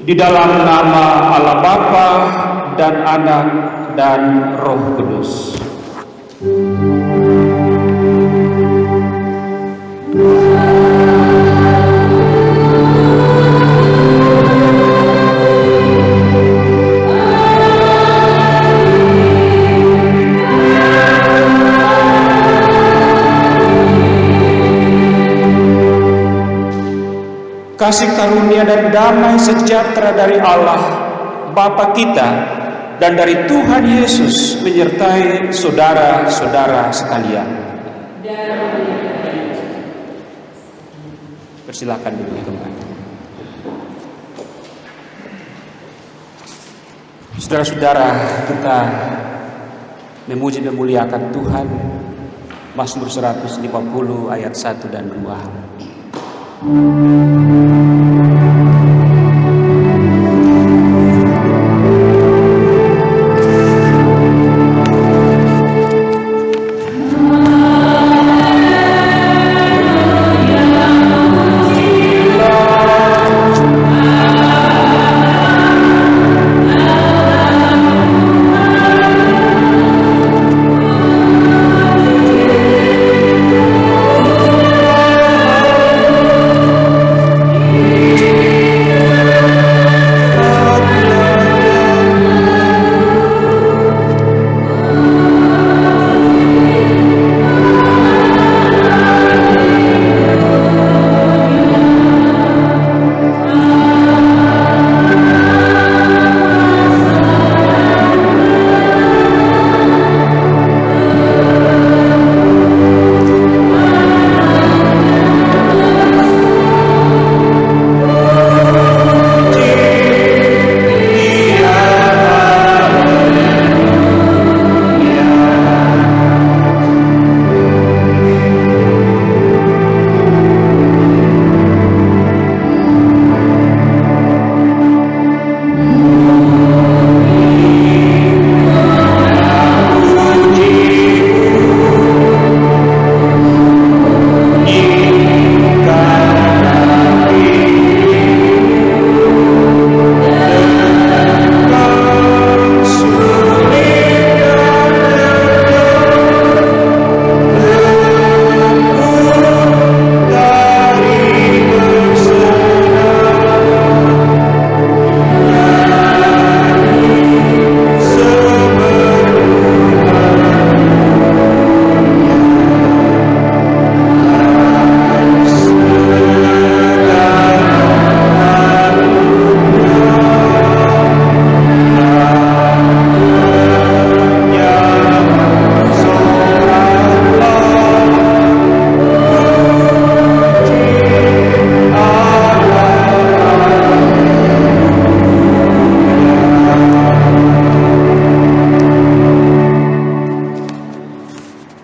Di dalam nama Allah Bapa dan Anak dan Roh Kudus. Kasih karunia dan damai sejahtera dari Allah Bapa kita dan dari Tuhan Yesus menyertai saudara-saudara sekalian. Persilakan duduk kembali. Saudara-saudara, kita memuji dan memuliakan Tuhan. Mazmur 150 ayat 1 dan 2.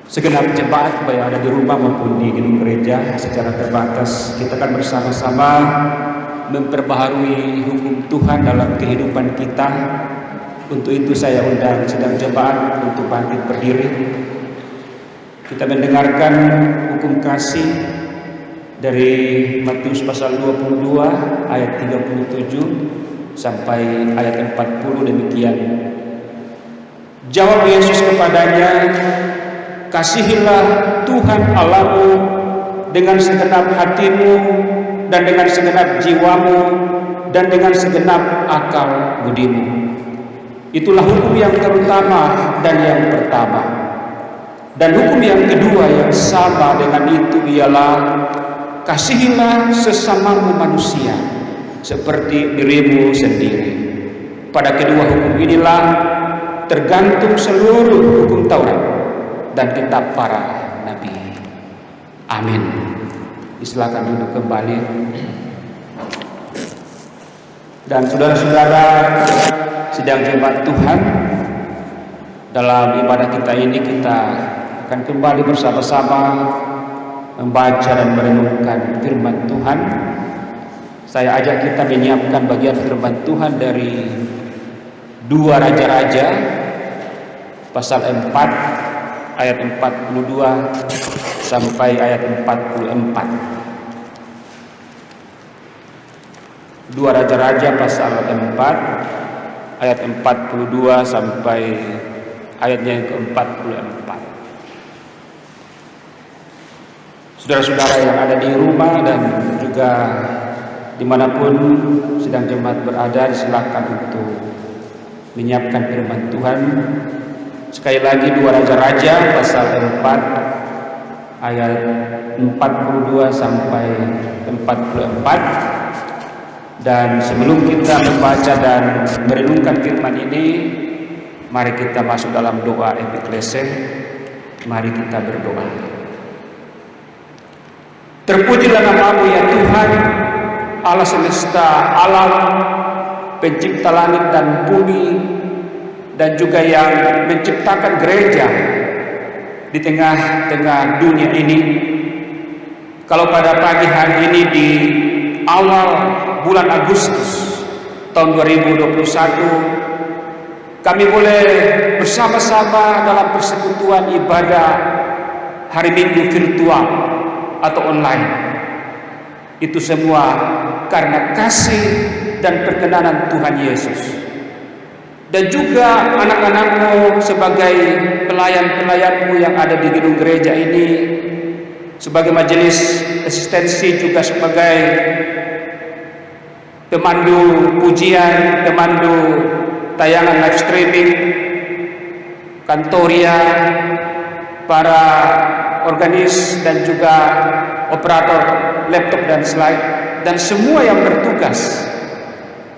Segenap jemaat baik ada di rumah maupun di gedung gereja secara terbatas, kita akan bersama-sama memperbaharui hukum Tuhan dalam kehidupan kita. Untuk itu saya undang sedang jemaat untuk bangkit berdiri. Kita mendengarkan hukum kasih dari Matius pasal 22 ayat 37 sampai ayat 40 demikian. Jawab Yesus kepadanya, "Kasihilah Tuhan Allahmu dengan segenap hatimu, dan dengan segenap jiwamu dan dengan segenap akal budimu. Itulah hukum yang terutama dan yang pertama. Dan hukum yang kedua yang sama dengan itu ialah kasihilah sesamamu manusia seperti dirimu sendiri. Pada kedua hukum inilah tergantung seluruh hukum Taurat dan kitab para nabi. Amin. Silakan duduk kembali. Dan saudara-saudara sidang jemaat Tuhan, dalam ibadah kita ini kita akan kembali bersama-sama membaca dan merenungkan firman Tuhan. Saya ajak kita menyiapkan bagian firman Tuhan dari 2 Raja-Raja pasal 4 ayat 42 sampai ayat 44. 2 Raja-Raja pasal 4 ayat 42 sampai ayatnya yang ke-44. Saudara-saudara yang ada di rumah dan juga dimanapun sedang jemaat berada, silakan untuk menyiapkan firman Tuhan. Sekali lagi 2 Raja-Raja pasal 4 ayat 42 sampai 44. Dan sebelum kita membaca dan merenungkan firman ini, mari kita masuk dalam doa epiklese. Mari kita berdoa. Terpujilah nama-Mu ya Tuhan, Allah semesta alam, pencipta langit dan bumi, dan juga yang menciptakan gereja di tengah-tengah dunia ini. Kalau pada pagi hari ini di awal bulan Agustus tahun 2021, kami boleh bersama-sama dalam persekutuan ibadah hari Minggu virtual atau online. Itu semua karena kasih dan perkenanan Tuhan Yesus. Dan juga anak-anak-Mu sebagai pelayan-pelayan-Mu yang ada di gedung gereja ini, sebagai majelis asistensi, juga sebagai pemandu pujian, pemandu tayangan live streaming, kantoria, para organis dan juga operator laptop dan slide, dan semua yang bertugas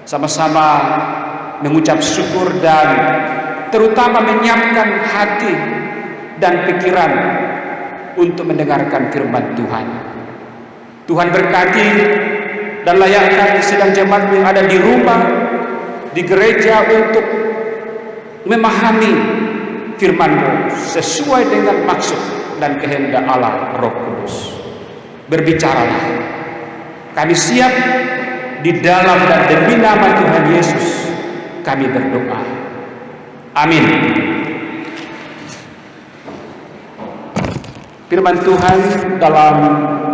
sama-sama mengucap syukur dan terutama menyiapkan hati dan pikiran untuk mendengarkan firman Tuhan. Tuhan berkati dan layakkan sidang jemaat yang ada di rumah, di gereja, untuk memahami firman-Mu sesuai dengan maksud dan kehendak Allah Roh Kudus. Berbicaralah. Kami siap di dalam dan demi nama Tuhan Yesus kami berdoa. Amin. Firman Tuhan dalam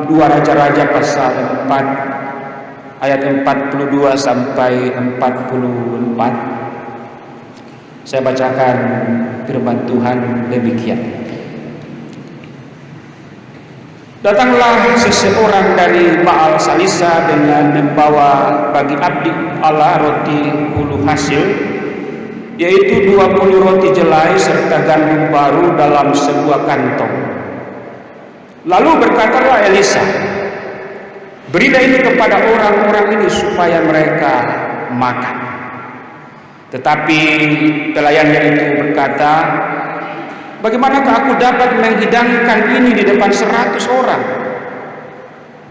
2 Raja-Raja pasal 4 ayat 42 sampai 44. Saya bacakan firman Tuhan demikian. Datanglah seseorang dari Baal Salisa dengan membawa bagi abdi Allah roti hulu hasil, yaitu 20 roti jelai serta gandum baru dalam sebuah kantong. Lalu berkatalah Elisa, berilah ini kepada orang-orang ini supaya mereka makan. Tetapi pelayannya itu berkata, bagaimanakah aku dapat menghidangkan ini di depan 100 orang?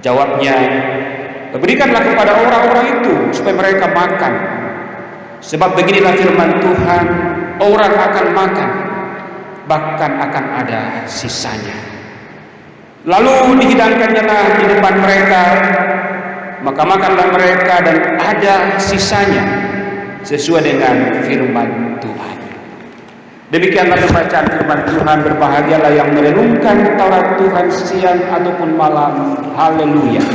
Jawabnya, berikanlah kepada orang-orang itu supaya mereka makan. Sebab beginilah firman Tuhan, orang akan makan, bahkan akan ada sisanya. Lalu dihidangkannyalah di depan mereka, maka makanlah mereka dan ada sisanya sesuai dengan firman Tuhan. Demikianlah pembacaan firman Tuhan. Berbahagialah yang merenungkan Taurat Tuhan siang ataupun malam. Haleluya.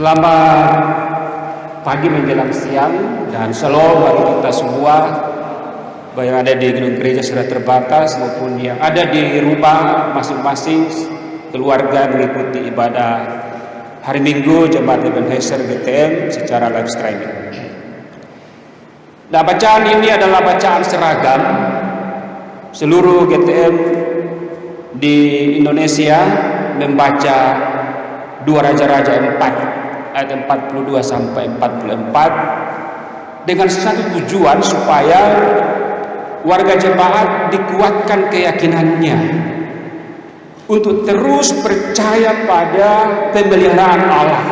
Selamat pagi menjelang siang dan shalom bagi kita semua, baik yang ada di gedung gereja secara terbatas maupun yang ada di rumah masing-masing keluarga mengikuti ibadah hari Minggu Jemaat Ebenezer GTM secara live streaming. Nah, bacaan ini adalah bacaan seragam seluruh GTM di Indonesia membaca 2 Raja-Raja 4 ayat 42 sampai 44 dengan satu tujuan supaya warga jemaat dikuatkan keyakinannya untuk terus percaya pada pemeliharaan Allah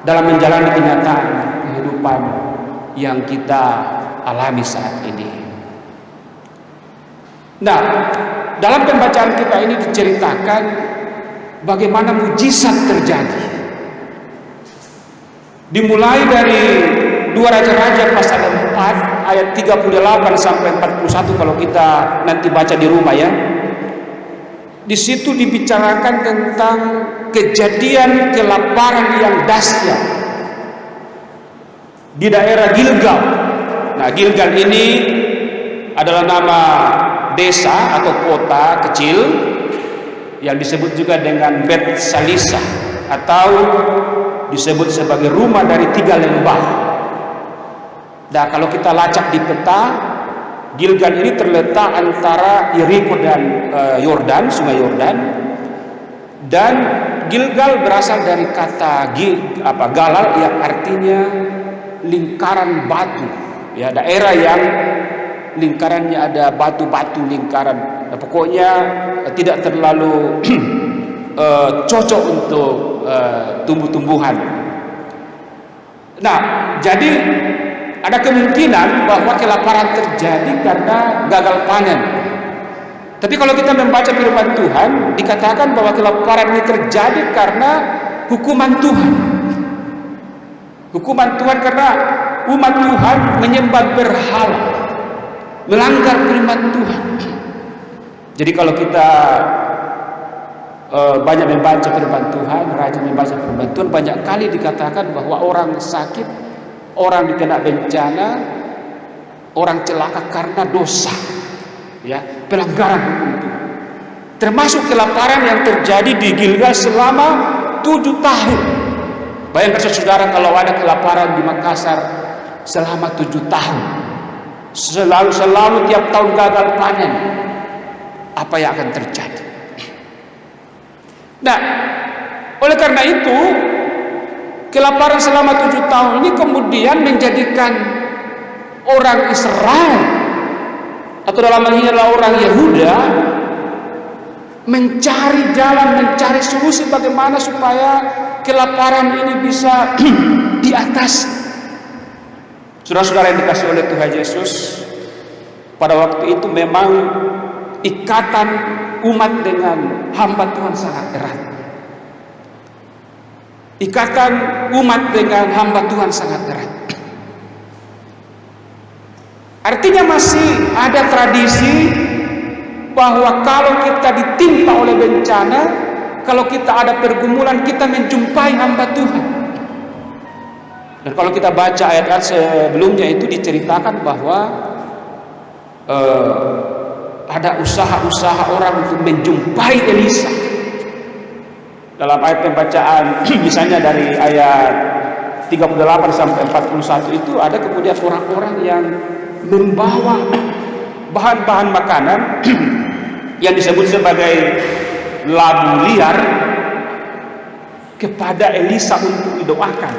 dalam menjalani kenyataan kehidupan yang kita alami saat ini. Nah, dalam pembacaan kita ini diceritakan bagaimana mujizat terjadi. Dimulai dari 2 Raja-Raja pasal 4 ayat 38 sampai 41 kalau kita nanti baca di rumah ya. Di situ dibicarakan tentang kejadian kelaparan yang dahsyat di daerah Gilgal. Nah, Gilgal ini adalah nama desa atau kota kecil yang disebut juga dengan Bet Salisa atau disebut sebagai rumah dari 3 lembah. Nah, kalau kita lacak di peta, Gilgal ini terletak antara Yeriko dan Yordan, sungai Yordan. Dan Gilgal berasal dari kata galal yang artinya lingkaran batu, ya, daerah yang lingkarannya ada batu-batu lingkaran. Nah, pokoknya tidak terlalu cocok untuk tumbuh-tumbuhan. Nah, jadi ada kemungkinan bahwa kelaparan terjadi karena gagal panen. Tapi kalau kita membaca firman Tuhan, dikatakan bahwa kelaparan ini terjadi karena hukuman Tuhan. Hukuman Tuhan karena umat Tuhan menyembah berhala, melanggar firman Tuhan. Jadi kalau kita banyak membaca firman Tuhan, rajin membaca firman Tuhan, banyak kali dikatakan bahwa orang sakit, orang dikena bencana, orang celaka karena dosa, ya, pelanggaran hukum Tuhan. Termasuk kelaparan yang terjadi di Gilgal selama 7 tahun. Bayangkan saudara kalau ada kelaparan di Makassar selama 7 tahun, selalu tiap tahun gagal panen, apa yang akan terjadi? Nah, oleh karena itu kelaparan selama 7 tahun ini kemudian menjadikan orang Israel atau dalam hal ini adalah orang Yehuda mencari jalan, mencari solusi bagaimana supaya kelaparan ini bisa diatasi. Saudara-saudara yang dikasihi oleh Tuhan Yesus, pada waktu itu memang ikatan umat dengan hamba Tuhan sangat erat. Ikatan umat dengan hamba Tuhan sangat erat. Artinya masih ada tradisi bahwa kalau kita ditimpa oleh bencana, kalau kita ada pergumulan, kita menjumpai hamba Tuhan. Dan kalau kita baca ayat-ayat sebelumnya itu diceritakan bahwa ada usaha-usaha orang untuk menjumpai Elisa. Dalam ayat pembacaan misalnya dari ayat 38 sampai 41 itu ada kemudian orang-orang yang membawa bahan-bahan makanan yang disebut sebagai labu liar kepada Elisa untuk didoakan.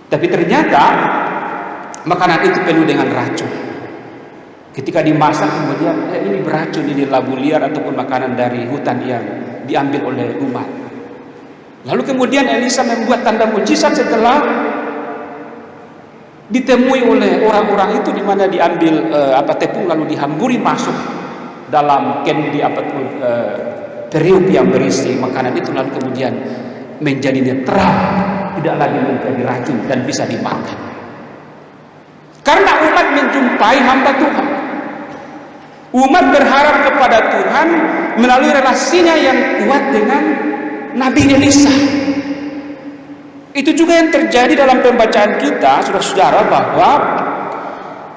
Tapi ternyata makanan itu penuh dengan racun. Ketika dimasak kemudian ini beracun, ini labu liar ataupun makanan dari hutan yang diambil oleh umat. Lalu kemudian Elisa membuat tanda mujizat setelah ditemui oleh orang-orang itu, di mana diambil tepung lalu dihamburi masuk dalam kendi periuk yang berisi makanan itu, lalu kemudian menjadi netral, tidak lagi menjadi racun dan bisa dimakan. Karena umat menjumpai hamba Tuhan. Umat berharap kepada Tuhan melalui relasinya yang kuat dengan Nabi Elisa. Itu juga yang terjadi dalam pembacaan kita, saudara-saudara, bahwa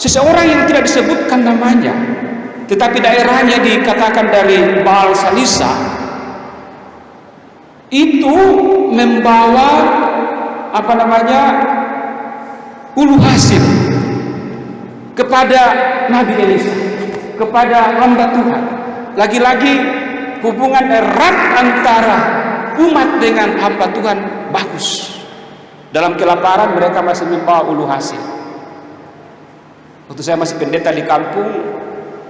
seseorang yang tidak disebutkan namanya, tetapi daerahnya dikatakan dari Baal Salisa, itu membawa ulu hasil kepada Nabi Elisa, kepada hamba Tuhan. Lagi-lagi hubungan erat antara umat dengan hamba Tuhan bagus. Dalam kelaparan mereka masih membawa ulu hasil. Waktu saya masih pendeta di kampung,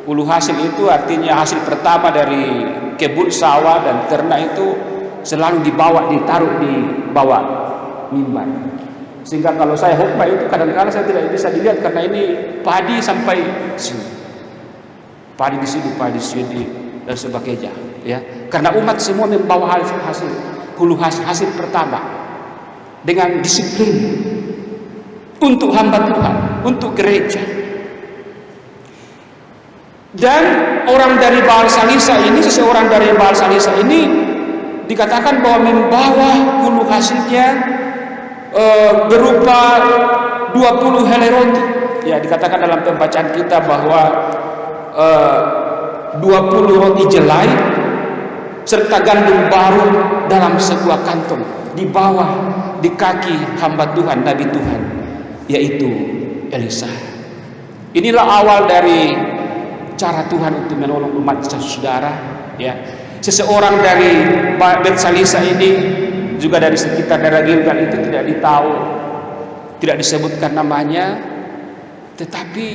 ulu hasil itu artinya hasil pertama dari kebun sawah dan ternak itu selalu ditaruh di bawah mimbar. Sehingga kalau saya khotbah itu kadang-kadang saya tidak bisa dilihat karena ini padi sampai sini. Padi di sini dan sebagainya, ya. Karena umat semua membawa ulu hasil pertama dengan disiplin untuk hamba Tuhan, untuk gereja. Dan seseorang dari Baal Salisa ini dikatakan bahwa membawa ulu hasilnya berupa 20 helai roti. Ya, dikatakan dalam pembacaan kita bahwa 20 roti jelai serta gandum baru dalam sebuah kantong dibawa di kaki hamba Tuhan, Nabi Tuhan, yaitu Elisa. Inilah awal dari cara Tuhan untuk menolong umat saudara, ya. Seseorang dari Bet Salisa ini juga dari sekitar daerah Gilgal itu tidak disebutkan namanya, tetapi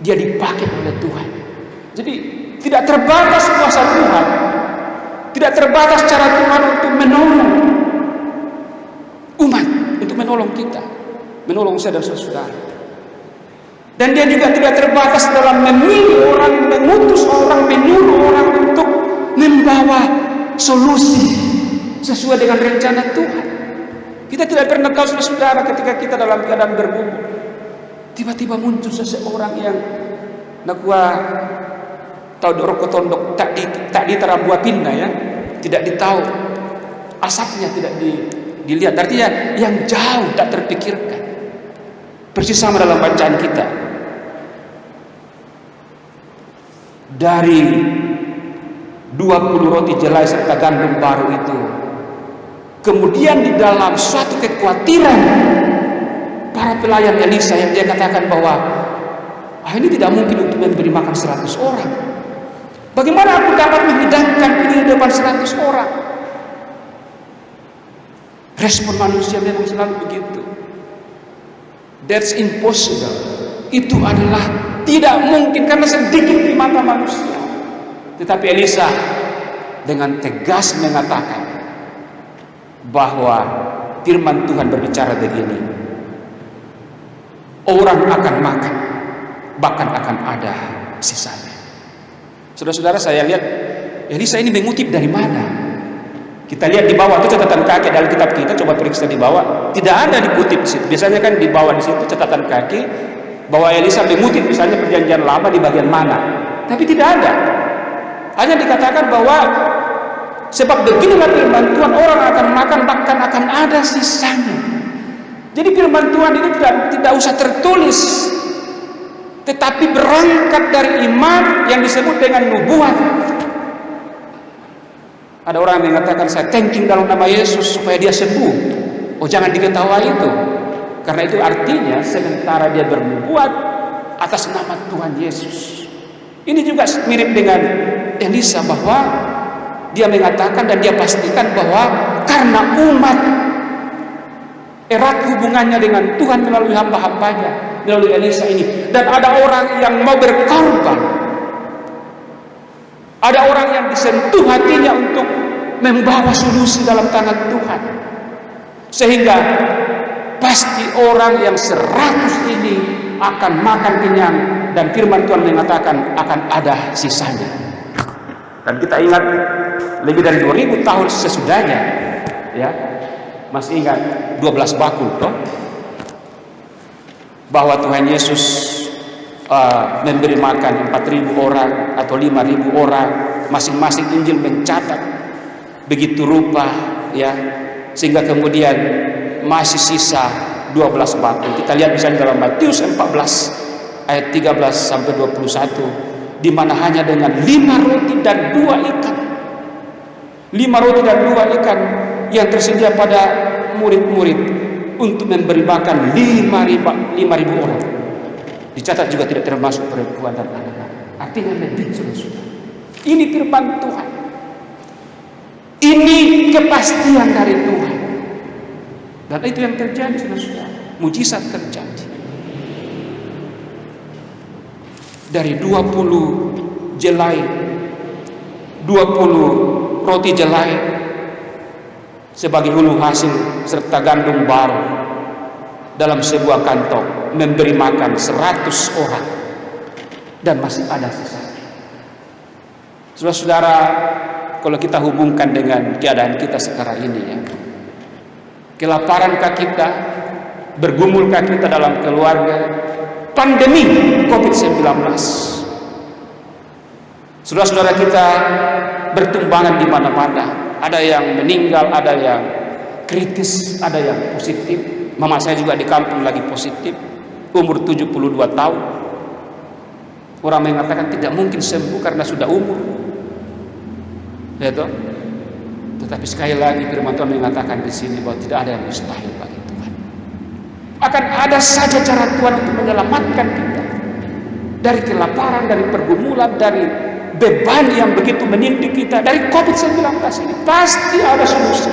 dia dipakai oleh Tuhan. Jadi tidak terbatas kuasa Tuhan, tidak terbatas cara Tuhan untuk menolong umat, untuk menolong kita, menolong saya dan saudara. Dan dia juga tidak terbatas dalam memilih orang, mengutus orang, menyuruh orang untuk membawa solusi sesuai dengan rencana Tuhan. Kita tidak pernah tahu, saudara, ketika kita dalam keadaan bergumul, tiba-tiba muncul seseorang yang tahu rokok tondok tak ditara buah pinna, ya, tidak ditahu asapnya, tidak dilihat, artinya yang jauh tak terpikirkan. Persis sama dalam bacaan kita, dari 20 roti jelai serta gandum baru itu, kemudian di dalam suatu kekhawatiran para pelayan Elisa yang dia katakan bahwa ini tidak mungkin untuk memberi makan 100 orang. Bagaimana aku dapat menghidangkan ini di depan 100 orang? Respon manusia memang selalu begitu. That's impossible. Itu adalah tidak mungkin karena sedikit di mata manusia. Tetapi Elisa dengan tegas mengatakan bahwa firman Tuhan berbicara begini, orang akan makan, bahkan akan ada sisanya. Saudara-saudara, saya lihat Elisa ini mengutip dari mana? Kita lihat di bawah itu catatan kaki dalam kitab kita, coba periksa di bawah, tidak ada dikutip di situ. Biasanya kan di bawah di situ catatan kaki bahwa Elisa mengutip misalnya perjanjian lama di bagian mana, tapi tidak ada. Hanya dikatakan bahwa sebab beginilah firman Tuhan, orang akan makan bahkan akan ada sisanya. Jadi firman Tuhan itu tidak usah tertulis, tetapi berangkat dari iman yang disebut dengan nubuat. Ada orang yang mengatakan, saya thanking dalam nama Yesus supaya dia sembuh. Oh, jangan diketahui itu, karena itu artinya sementara dia bernubuat atas nama Tuhan Yesus. Ini juga mirip dengan Elisa, bahwa dia mengatakan dan dia pastikan bahwa karena umat erat hubungannya dengan Tuhan melalui hamba-hambanya, melalui Elisa ini, dan ada orang yang mau berkorban, ada orang yang disentuh hatinya untuk membawa solusi dalam tangan Tuhan, sehingga pasti orang yang 100 ini akan makan kenyang, dan firman Tuhan mengatakan akan ada sisanya. Dan kita ingat lebih dari 2000 tahun sesudahnya, ya, masih ingat 12 bakul toh, bahwa Tuhan Yesus memberi makan 4.000 orang atau 5.000 orang. Masing-masing Injil mencatat begitu rupa, ya, sehingga kemudian masih sisa 12 batu. Kita lihat misalnya dalam Matius 14 ayat 13 sampai 21, di mana hanya dengan 5 roti dan 2 ikan, 5 roti dan 2 ikan yang tersedia pada murid-murid untuk memberi makan 5.000 orang. Dicatat juga tidak termasuk perempuan dan anak-anak. Artinya lebih, saudara. Ini firman Tuhan. Ini kepastian dari Tuhan. Dan itu yang terjadi, saudara. Mujizat terjadi. Dari 20 jelai, 20 roti jelai sebagai hulu hasil serta gandum baru dalam sebuah kantong memberi makan 100 orang, dan masih ada sisa. Saudara-saudara, kalau kita hubungkan dengan keadaan kita sekarang ini, ya, kelaparankah kita, bergumulkah kita dalam keluarga, pandemi COVID-19, saudara-saudara kita bertumbangan di mana-mana. Ada yang meninggal, ada yang kritis, ada yang positif. Mama saya juga di kampung lagi positif, umur 72 tahun. Orang mengatakan tidak mungkin sembuh karena sudah umur, ya toh? Tetapi sekali lagi firman Tuhan mengatakan di sini bahwa tidak ada yang mustahil bagi Tuhan. Akan ada saja cara Tuhan untuk menyelamatkan kita dari kelaparan, dari pergumulan, dari beban yang begitu menindih kita, dari COVID-19 ini. Pasti ada solusi.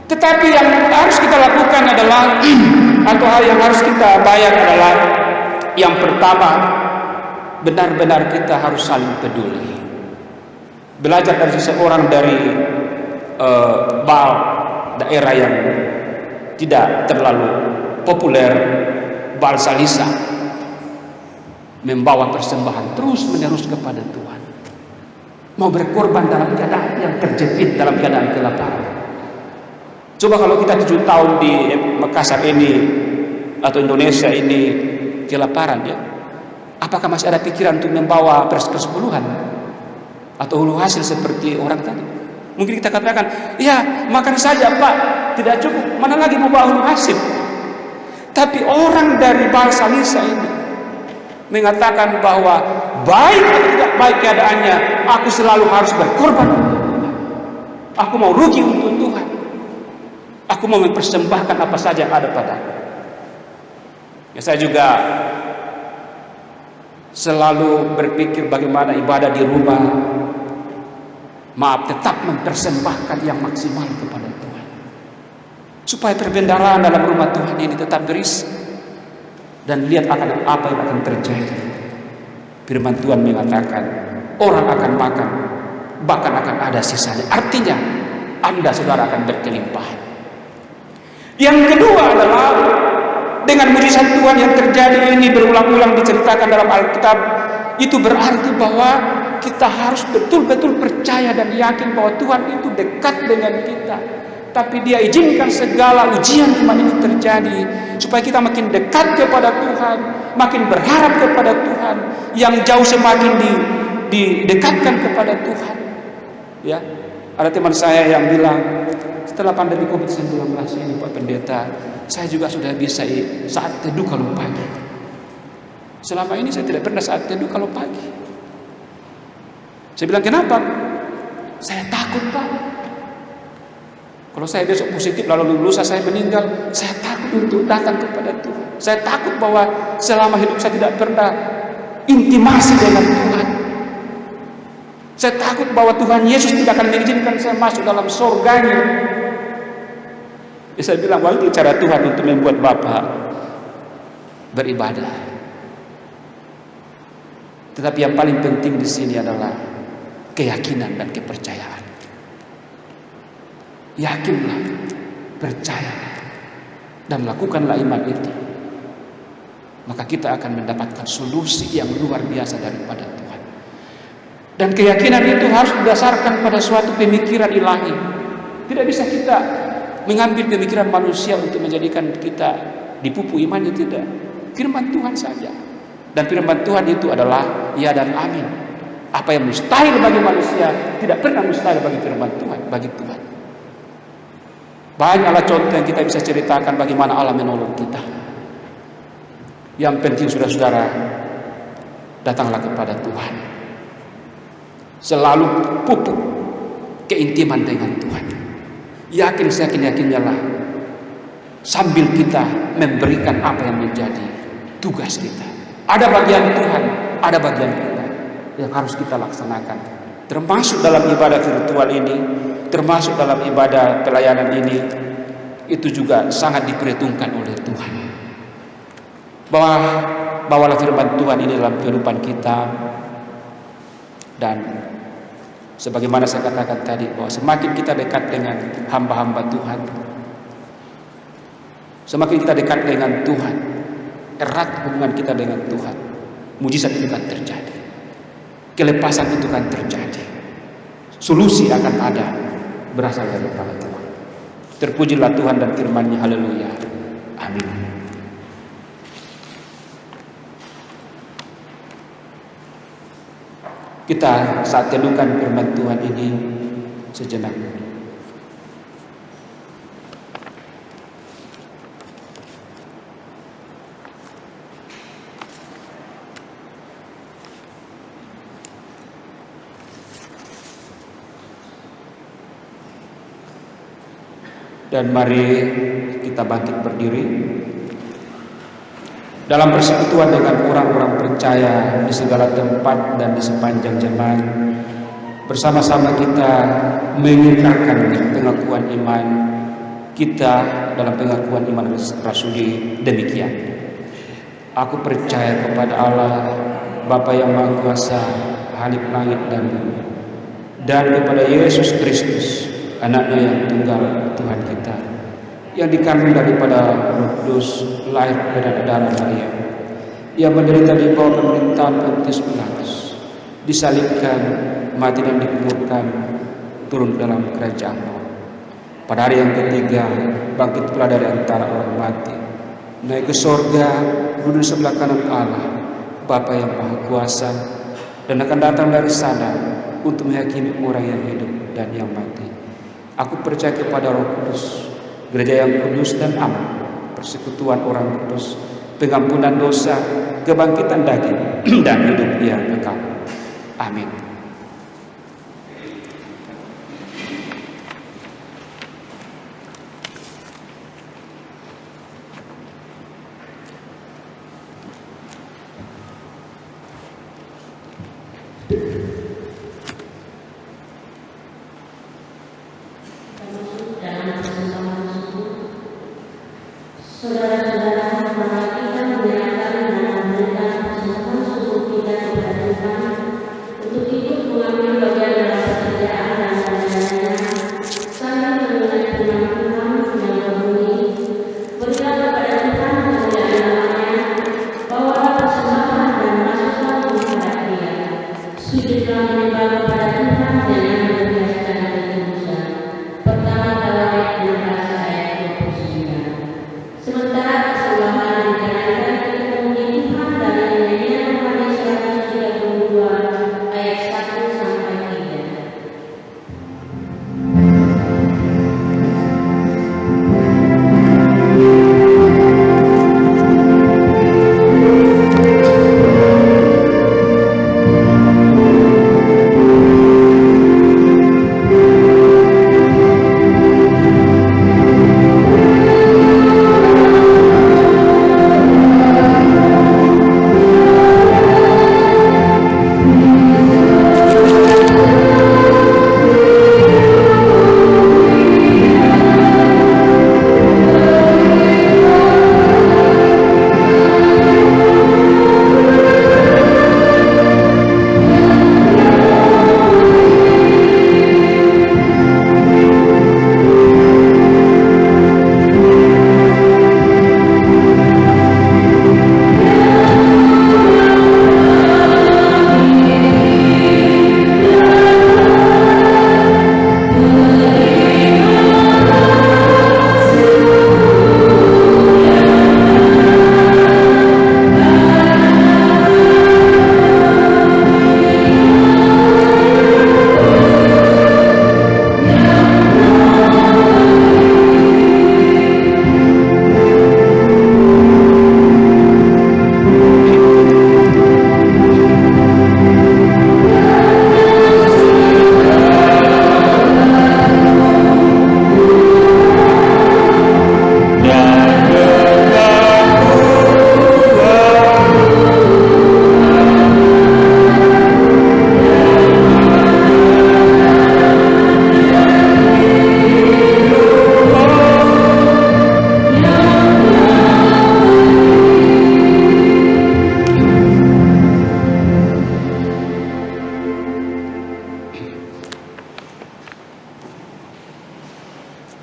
Tetapi yang harus kita lakukan adalah atau hal yang harus kita bayar adalah, yang pertama, benar-benar kita harus saling peduli. Belajar dari seseorang dari daerah yang tidak terlalu populer, Baal Salisa, membawa persembahan terus-menerus kepada Tuhan, mau berkorban dalam keadaan yang terjepit, dalam keadaan kelaparan. Coba kalau kita 7 tahun di Makassar ini atau Indonesia ini kelaparan, ya, apakah masih ada pikiran untuk membawa persepuluhan atau hulu hasil seperti orang tadi? Mungkin kita katakan, ya makan saja Pak, tidak cukup, mana lagi mau bawa hulu hasil. Tapi orang dari Baal Salisa ini mengatakan bahwa baik atau tidak baik keadaannya, aku selalu harus berkorban untuk Tuhan. Aku mau rugi untuk Tuhan. Aku mau mempersembahkan apa saja yang ada padaku. Ya, saya juga selalu berpikir bagaimana ibadah di rumah, tetap mempersembahkan yang maksimal kepada Tuhan, supaya perbendaharaan dalam rumah Tuhan ini tetap berisi. Dan lihat akan apa yang akan terjadi. Firman Tuhan mengatakan orang akan makan, bahkan akan ada sisanya. Artinya Anda, saudara, akan berkelimpahan. Yang kedua adalah dengan mujizat Tuhan yang terjadi ini berulang-ulang diceritakan dalam Alkitab, itu berarti bahwa kita harus betul-betul percaya dan yakin bahwa Tuhan itu dekat dengan kita. Tapi Dia izinkan segala ujian iman ini terjadi supaya kita makin dekat kepada Tuhan, makin berharap kepada Tuhan, yang jauh semakin didekatkan kepada Tuhan. Ya, ada teman saya yang bilang, setelah pandemi COVID-19 ini Pak Pendeta, saya juga sudah bisa saat teduh kalau pagi. Selama ini saya tidak pernah saat teduh kalau pagi. Saya bilang, kenapa? Saya takut Pak. Kalau saya besok positif lalu lusa saya meninggal, saya takut untuk datang kepada Tuhan. Saya takut bahwa selama hidup saya tidak pernah intimasi dengan Tuhan. Saya takut bahwa Tuhan Yesus tidak akan mengizinkan saya masuk dalam surganya. Ya, saya bilang, wah, itu cara Tuhan untuk membuat Bapak beribadah. Tetapi yang paling penting di sini adalah keyakinan dan kepercayaan. Yakinlah, percayalah, dan lakukanlah iman itu. Maka kita akan mendapatkan solusi yang luar biasa daripada Tuhan. Dan keyakinan itu harus berdasarkan pada suatu pemikiran ilahi. Tidak bisa kita mengambil pemikiran manusia untuk menjadikan kita dipupuk imannya, tidak. Firman Tuhan saja. Dan firman Tuhan itu adalah ya dan amin. Apa yang mustahil bagi manusia tidak pernah mustahil bagi firman Tuhan, bagi Tuhan. Banyaklah contoh yang kita bisa ceritakan bagaimana Allah menolong kita. Yang penting saudara-saudara, datanglah kepada Tuhan. Selalu pupuk keintiman dengan Tuhan. Yakin-yakinnya lah, sambil kita memberikan apa yang menjadi tugas kita. Ada bagian Tuhan, ada bagian kita yang harus kita laksanakan, termasuk dalam ibadah virtual ini, termasuk dalam ibadah pelayanan ini. Itu juga sangat diperhitungkan oleh Tuhan. Bawalah firman Tuhan ini dalam kehidupan kita. Dan sebagaimana saya katakan tadi, bahwa semakin kita dekat dengan hamba-hamba Tuhan, semakin kita dekat dengan Tuhan, erat hubungan kita dengan Tuhan, mujizat itu akan terjadi, kelepasan itu akan terjadi, solusi akan ada, berasal dari Tuhan. Terpujilah Tuhan dan firman-Nya. Haleluya. Amin. Kita saat renungkan firman Tuhan ini sejenak. Dan mari kita bangkit berdiri dalam persekutuan dengan orang-orang percaya di segala tempat dan di sepanjang zaman. Bersama-sama kita mengingatkan pengakuan iman kita dalam pengakuan iman rasuli demikian. Aku percaya kepada Allah, Bapa yang Maha Kuasa, Khalik langit dan bumi, dan kepada Yesus Kristus, Anaknya yang tunggal, Tuhan kita, yang dikandung daripada Roh Kudus, lahir dari darah Maria, yang menderita di bawah pemerintahan Pontius Pilatus, disalibkan, mati dan dikuburkan, turun dalam kerajaan Allah. Pada hari yang ketiga, bangkit pula dari antara orang mati, naik ke sorga, duduk di sebelah kanan Allah, Bapa yang Maha Kuasa, dan akan datang dari sana untuk menghakimi orang yang hidup dan yang mati. Aku percaya kepada Roh Kudus, gereja yang kudus dan aman, persekutuan orang kudus, pengampunan dosa, kebangkitan daging, dan hidup yang kekal. Amin.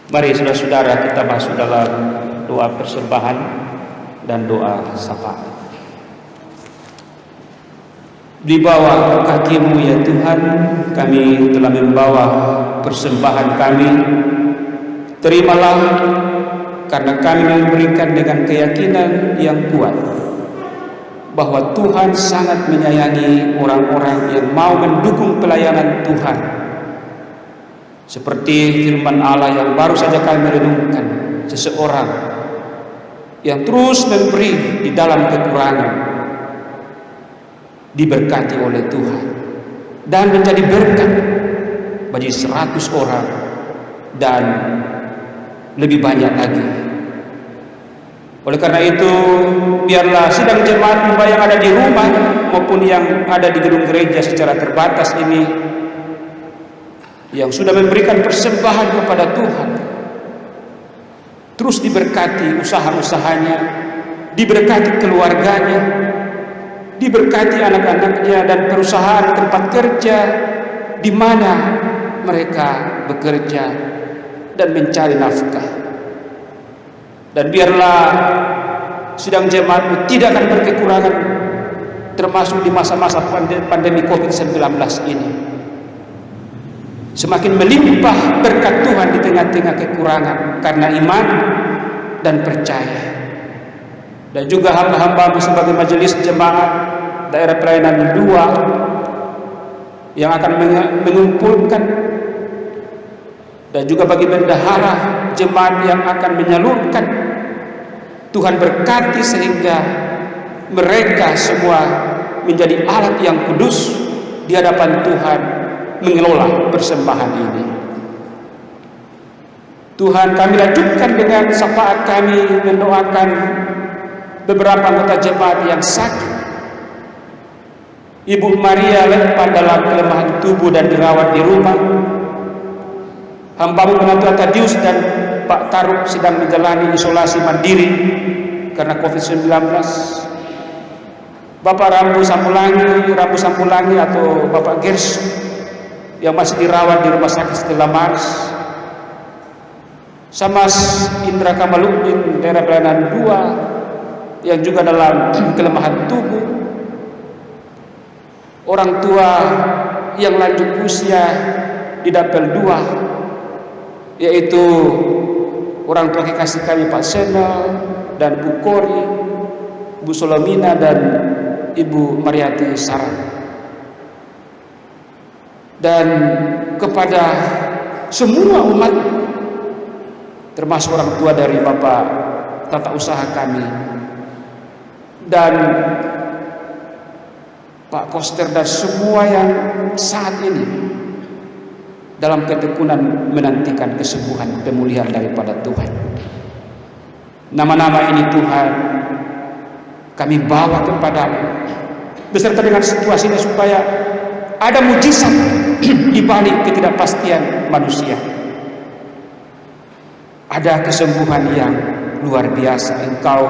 Mari saudara-saudara kita masuk dalam doa persembahan dan doa syafaat. Di bawah kaki-Mu ya Tuhan, kami telah membawa persembahan kami. Terimalah, karena kami memberikan dengan keyakinan yang kuat bahwa Tuhan sangat menyayangi orang-orang yang mau mendukung pelayanan Tuhan. Seperti firman Allah yang baru saja kami renungkan, seseorang yang terus memberi di dalam kekurangan diberkati oleh Tuhan dan menjadi berkat bagi 100 orang dan lebih banyak lagi. Oleh karena itu, biarlah sidang jemaat yang ada di rumah maupun yang ada di gedung gereja secara terbatas ini, yang sudah memberikan persembahan kepada Tuhan, terus diberkati usaha-usahanya, diberkati keluarganya, diberkati anak-anaknya dan perusahaan tempat kerja di mana mereka bekerja dan mencari nafkah. Dan biarlah sidang jemaat tidak akan berkekurangan, termasuk di masa-masa pandemi COVID-19 ini. Semakin melimpah berkat Tuhan di tengah-tengah kekurangan karena iman dan percaya. Dan juga hamba-hamba sebagai majelis jemaat daerah pelayanan 2 yang akan mengumpulkan, dan juga bagi bendahara jemaat yang akan menyalurkan, Tuhan berkati sehingga mereka semua menjadi alat yang kudus di hadapan Tuhan mengelola persembahan ini. Tuhan, kami lanjutkan dengan syafaat kami mendoakan beberapa anggota jemaat yang sakit. Ibu Maria lemah dalam kelemahan tubuh dan dirawat di rumah. Hamba-Mu Penantu Tadius dan Pak Taruk sedang menjalani isolasi mandiri karena COVID-19. Bapak Rambu Sampulangi atau Bapak Gers yang masih dirawat di rumah sakit Stella Maris, sama Indra Kamaluddin daerah pelayanan 2 yang juga dalam kelemahan tubuh, orang tua yang lanjut usia di Dapel 2, yaitu orang tua kekasih kami Pak Senel dan Bu Kori, Bu Solomina dan Ibu Mariati Sarah. Dan kepada semua umat, termasuk orang tua dari Bapak tata usaha kami dan Pak Koster dan semua yang saat ini dalam ketekunan menantikan kesembuhan pemulihan daripada Tuhan. Nama-nama ini Tuhan kami bawa kepada-Mu beserta dengan situasi ini, supaya ada mujizat di balik ketidakpastian manusia. Ada kesembuhan yang luar biasa Engkau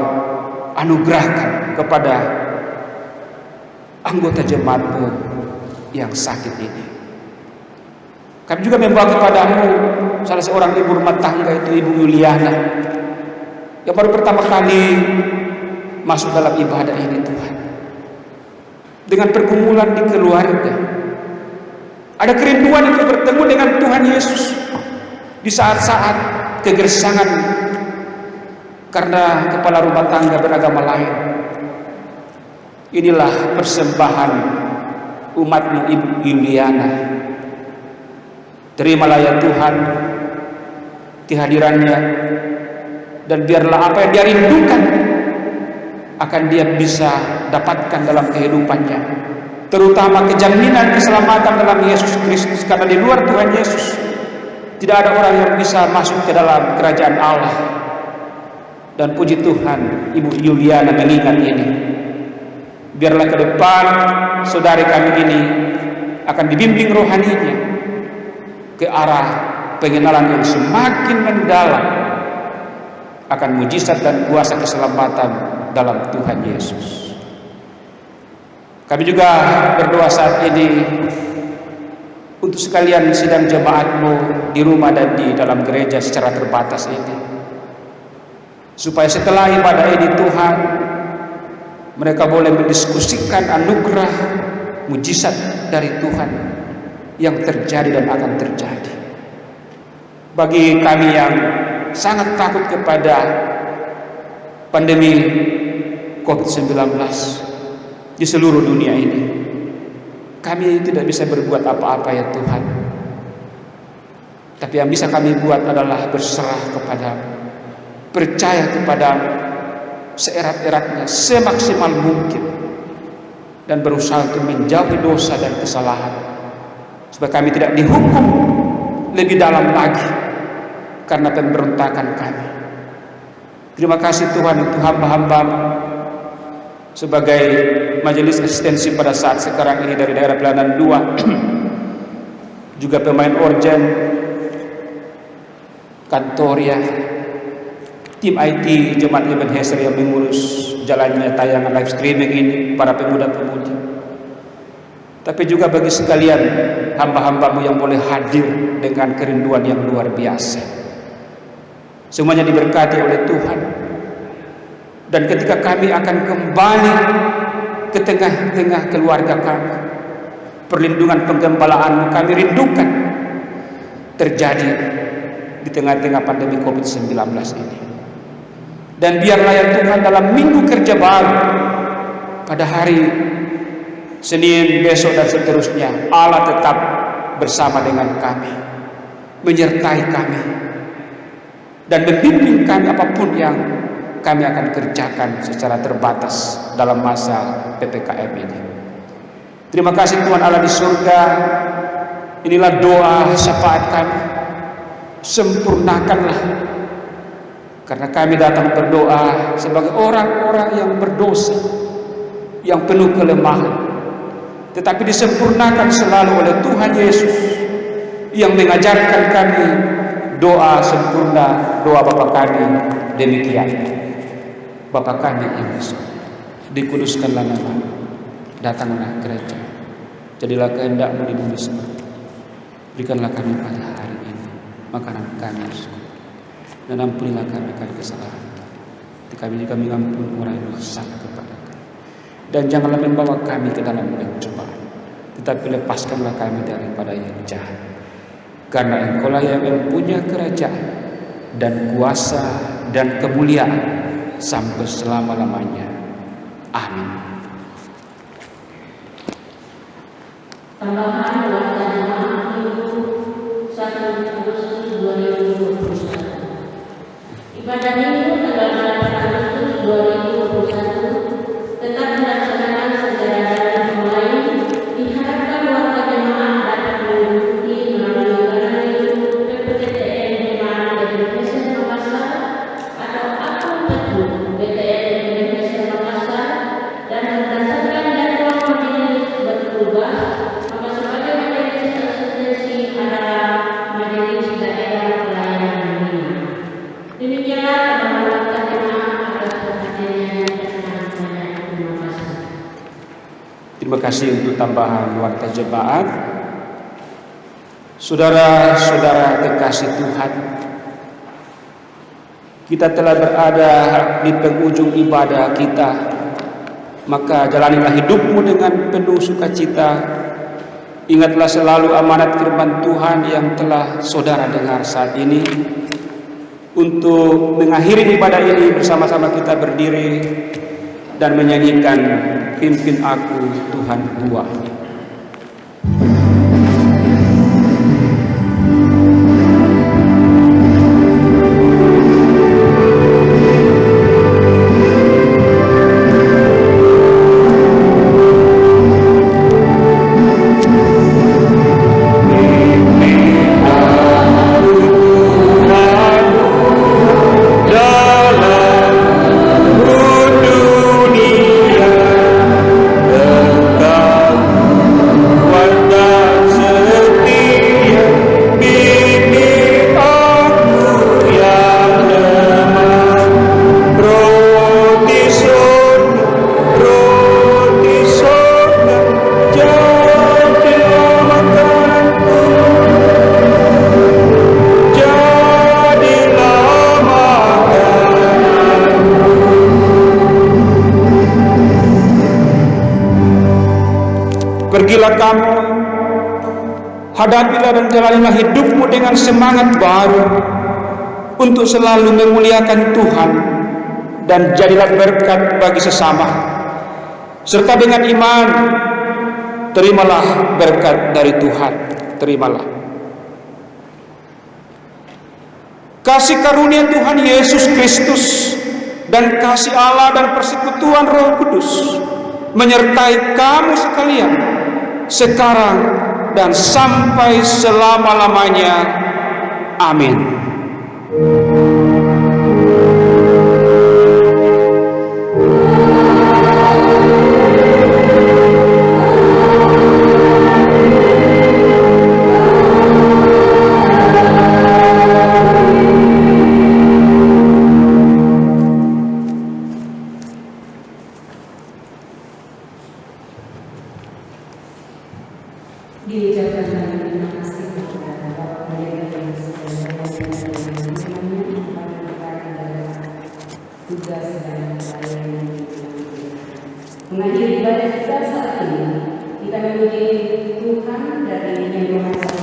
anugerahkan kepada anggota jemaat-Mu yang sakit ini. Kami juga membawa kepada-Mu salah seorang ibu rumah tangga, itu Ibu Yuliana, yang baru pertama kali masuk dalam ibadah ini Tuhan. Dengan pergumulan di keluarga, ada kerinduan untuk bertemu dengan Tuhan Yesus di saat-saat kegersangan karena kepala rumah tangga beragama lain. Inilah persembahan umat-Mu Ibu Yuliana. Terimalah ya Tuhan kehadirannya, dan biarlah apa yang dia rindukan akan dia bisa dapatkan dalam kehidupannya, terutama kejaminan keselamatan dalam Yesus Kristus, karena di luar Tuhan Yesus tidak ada orang yang bisa masuk ke dalam kerajaan Allah. Dan puji Tuhan, Ibu Yuliana mengingat ini. Biarlah ke depan saudari kami ini akan dibimbing rohaninya ke arah pengenalan yang semakin mendalam akan mujizat dan kuasa keselamatan dalam Tuhan Yesus. Kami juga berdoa saat ini untuk sekalian sidang jemaatmu di rumah dan di dalam gereja secara terbatas ini, supaya setelah ibadah ini Tuhan, mereka boleh mendiskusikan anugerah mujizat dari Tuhan yang terjadi dan akan terjadi. Bagi kami yang sangat takut kepada pandemi COVID-19 di seluruh dunia ini, kami tidak bisa berbuat apa-apa ya Tuhan. Tapi yang bisa kami buat adalah berserah kepada-Mu, percaya kepada-Mu seerat-eratnya, semaksimal mungkin, dan berusaha untuk menjauhi dosa dan kesalahan, supaya kami tidak dihukum lebih dalam lagi karena pemberontakan kami. Terima kasih Tuhan untuk hamba-hamba-Mu sebagai majelis asistensi pada saat sekarang ini dari daerah Pelayanan 2, juga pemain organ, kantoria, tim IT Jemaat Ebenezer yang mengurus jalannya tayangan live streaming ini, para pemuda-pemudi, tapi juga bagi sekalian hamba-hamba-Mu yang boleh hadir dengan kerinduan yang luar biasa. Semuanya diberkati oleh Tuhan. Dan ketika kami akan kembali ke tengah-tengah keluarga kami, perlindungan penggembalaan kami rindukan terjadi di tengah-tengah pandemi COVID-19 ini. Dan biarlah ya Tuhan, dalam minggu kerja baru pada hari Senin besok dan seterusnya, Allah tetap bersama dengan kami, menyertai kami, dan membimbing kami apapun yang kami akan kerjakan secara terbatas dalam masa PPKM ini. Terima kasih Tuhan Allah di surga. Inilah doa syafaat kami. Sempurnakanlah, karena kami datang berdoa sebagai orang-orang yang berdosa, yang penuh kelemahan, tetapi disempurnakan selalu oleh Tuhan Yesus yang mengajarkan kami doa sempurna, doa Bapa kami demikian. Bapa kami yang di surga, dikuduskanlah nama-Mu, datanglah gereja, jadilah kehendak-Mu di bumi seperti. Berikanlah kami pada hari ini makanan kami yang cukup, dan ampunilah kami akan kesalahan kami juga mengampuni orang yang bersalah kepada kami, dan janganlah membawa kami ke dalam pencobaan, tetapi lepaskanlah kami daripada yang jahat, karena Engkau-lah yang mempunyai kerajaan dan kuasa dan kemuliaan sampai selama-lamanya. Amin. Tambahan warta jemaat Minggu 1 Agustus 2021. Ibadah Minggu tanggal 8 Agustus 2021 tetap dilaksanakan secara daring online. Diharapkan warta jemaat dapat mengikuti melalui kanal YouTube PPTN Jemaat Ebenezer Makassar atau akun Facebook PPTN Ebenezer Makassar, dan berdasarkan jadwal majelis bertugas, maka sebagai majelis asistensi adalah majelis daerah pelayanan 5. Demikianlah tambahan warta jemaat atas perhatiannya dan terima kasih. Terima kasih untuk tambahan warta jemaat. Saudara-saudara kekasih Tuhan, kita telah berada di penghujung ibadah kita, maka jalanilah hidupmu dengan penuh sukacita. Ingatlah selalu amanat firman Tuhan yang telah saudara dengar saat ini. Untuk mengakhiri ibadah ini, bersama-sama kita berdiri dan menyanyikan Pimpin Aku Tuhan Gua. Dalam dunia engkau Pergilah kamu, hadapilah dan jalanilah hidupmu dengan semangat baru untuk selalu memuliakan Tuhan, dan jadilah berkat bagi sesama. Serta dengan iman, terimalah berkat dari Tuhan. Terimalah kasih karunia Tuhan Yesus Kristus dan kasih Allah dan persekutuan Roh Kudus menyertai kamu sekalian sekarang dan sampai selama-lamanya. Amin. Diucapkan kami terima kasih kepada Bapak Pendeta yang sudah tugas dan pelayanan mengakhiri ibadah kita saat ini. Kita memuji Tuhan dari yang Maha Esa.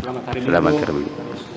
Selamat hari Selamat Minggu. hari Minggu.